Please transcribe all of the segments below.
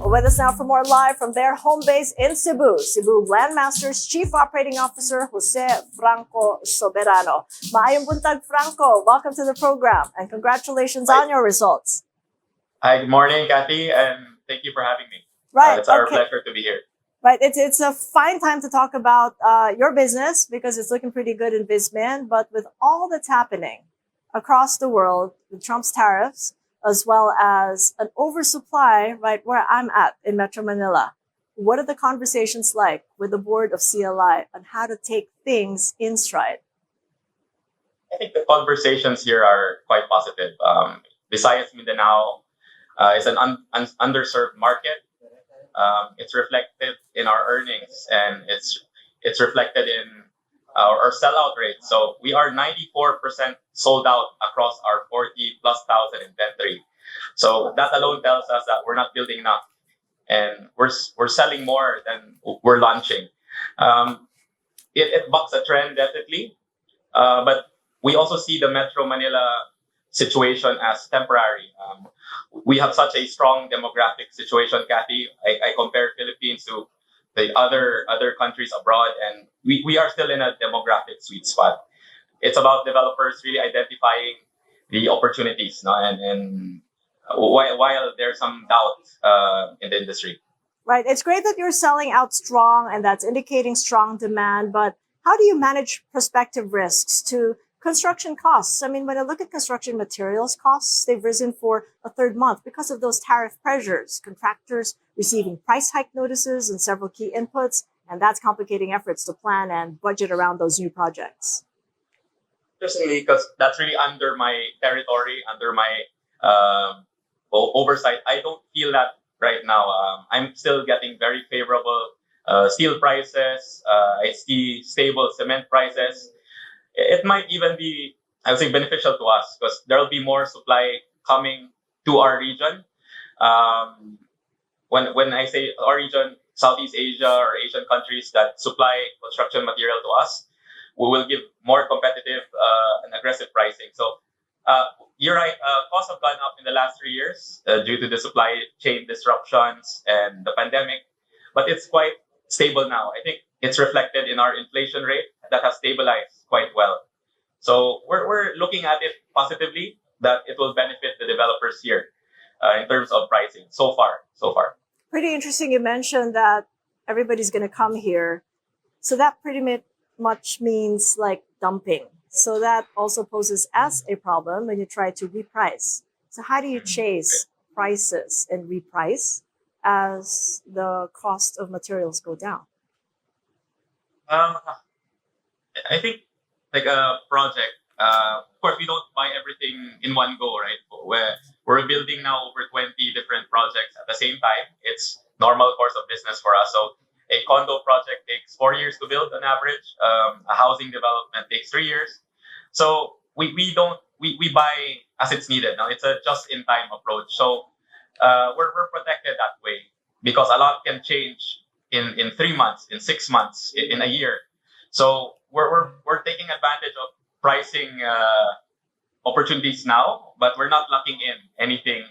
With us now for more live from their home base in Cebu, Cebu Landmaster's Chief Operating Officer, Jose Franco Soberano. Maayong buntag, Franco. Welcome to the program and congratulations on your results. Hi, good morning, Cathy, and thank you for having me. Right, it's our pleasure to be here. Right, it's a fine time to talk about your business because it's looking pretty good in VisMin, but with all that's happening across the world with Trump's tariffs, as well as an oversupply right where I'm at in Metro Manila. What are the conversations like with the board of CLI on how to take things in stride? I think the conversations here are quite positive. Besides Mindanao is an underserved market. It's reflected in our earnings and it's reflected in our sellout rate. So we are 94% sold out across our 40,000+ inventory. So that alone tells us that we're not building enough, and we're selling more than we're launching. It bucks a trend definitely, but we also see the Metro Manila situation as temporary. We have such a strong demographic situation, Cathy. I compare Philippines to the other countries abroad, and we are still in a demographic sweet spot. It's about developers really identifying the opportunities, no? And while there's some doubt in the industry. Right. It's great that you're selling out strong and that's indicating strong demand, but how do you manage prospective risks to construction costs? I mean, when I look at construction materials costs, they've risen for a third month because of those tariff pressures, contractors receiving price hike notices and several key inputs, and that's complicating efforts to plan and budget around those new projects. Interestingly, because that's really under my territory, under my oversight, I don't feel that right now. I'm still getting very favorable steel prices. I see stable cement prices. It might even be, I would say, beneficial to us because there will be more supply coming to our region. When I say our region, Southeast Asia or Asian countries that supply construction material to us, we will give more competitive and aggressive pricing. So you're right, costs have gone up in the last 3 years due to the supply chain disruptions and the pandemic, but it's quite stable now. I think it's reflected in our inflation rate that has stabilized quite well. So we're looking at it positively that it will benefit the developers here in terms of pricing so far. Pretty interesting. You mentioned that everybody's going to come here. So that pretty much means like dumping. So that also poses as a problem when you try to reprice. So how do you chase prices and reprice as the cost of materials go down? I think like a project, of course, we don't buy everything in one go, right? We're building now over 20 different projects at the same time. It's normal course of business for us. So a condo project takes 4 years to build on average. A housing development takes 3 years. So we buy as it's needed. Now it's a just-in-time approach. So we're protected that way because a lot can change in 3 months, in 6 months, in a year. So we're taking advantage of pricing opportunities now, but we're not locking in anything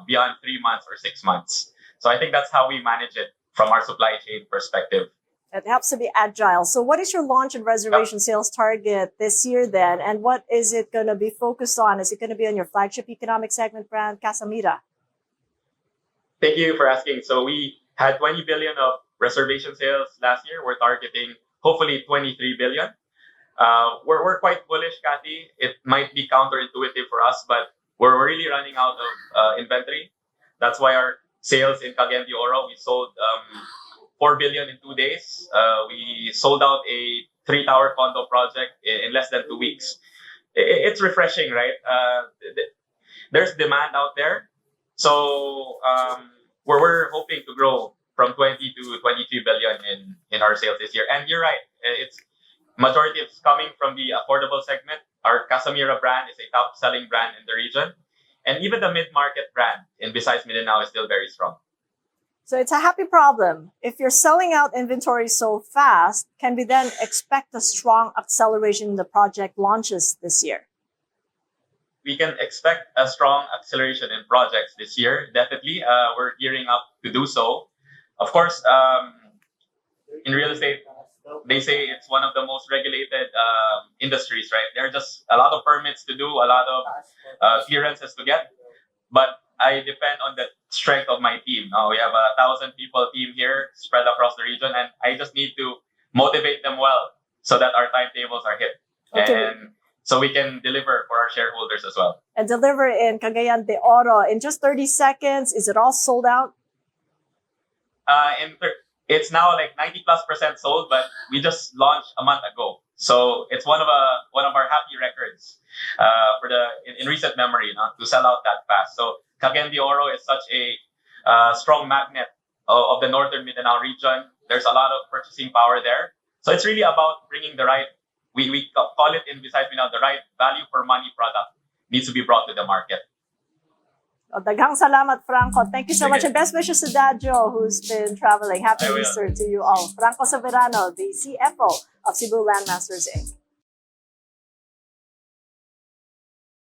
beyond 3 months or 6 months. So I think that's how we manage it from our supply chain perspective. It helps to be agile. So what is your launch and reservation sales target this year then? And what is it going to be focused on? Is it going to be on your flagship economic segment brand, Casamira? Thank you for asking. So we had 20 billion of reservation sales last year. We're targeting hopefully 23 billion. We're quite bullish, Cathy. It might be counterintuitive for us, but we're really running out of inventory. That's why our sales in Cagayan de Oro, we sold 4 billion in 2 days. We sold out a 3-tower condo project in less than 2 weeks. It's refreshing, right? There's demand out there. So we're hoping to grow from 20 to 23 billion in our sales this year. And you're right, it's majority is coming from the affordable segment. Our Casamira brand is a top-selling brand in the region. And even the mid-market brand besides Mindanao is still very strong. So it's a happy problem. If you're selling out inventory so fast, can we then expect a strong acceleration in the project launches this year? we can expect a strong acceleration in projects this year. Definitely, we're gearing up to do so. Of course, in real estate, they say it's one of the most regulated industries, right? There are just a lot of permits to do, a lot of clearances to get. But I depend on the strength of my team. We have 1,000 people team here spread across the region, and I just need to motivate them well so that our timetables are hit. Okay. And so we can deliver for our shareholders as well. And deliver in Cagayan de Oro in just 30 seconds. Is it all sold out? It's now like 90+% sold, but we just launched a month ago. So it's one of our happy records for in recent memory, to sell out that fast. So Cagayan de Oro is such a strong magnet of the northern Mindanao region. There's a lot of purchasing power there. So it's really about bringing the right, we call it in Visayas Mindanao, the right value for money product needs to be brought to the market. Daghang salamat, Franco. Thank you so much. Sige. And best wishes to Dadjo, who's been traveling. Happy I will. Easter to you all. Franco Soberano, the CFO of Cebu Landmasters Inc.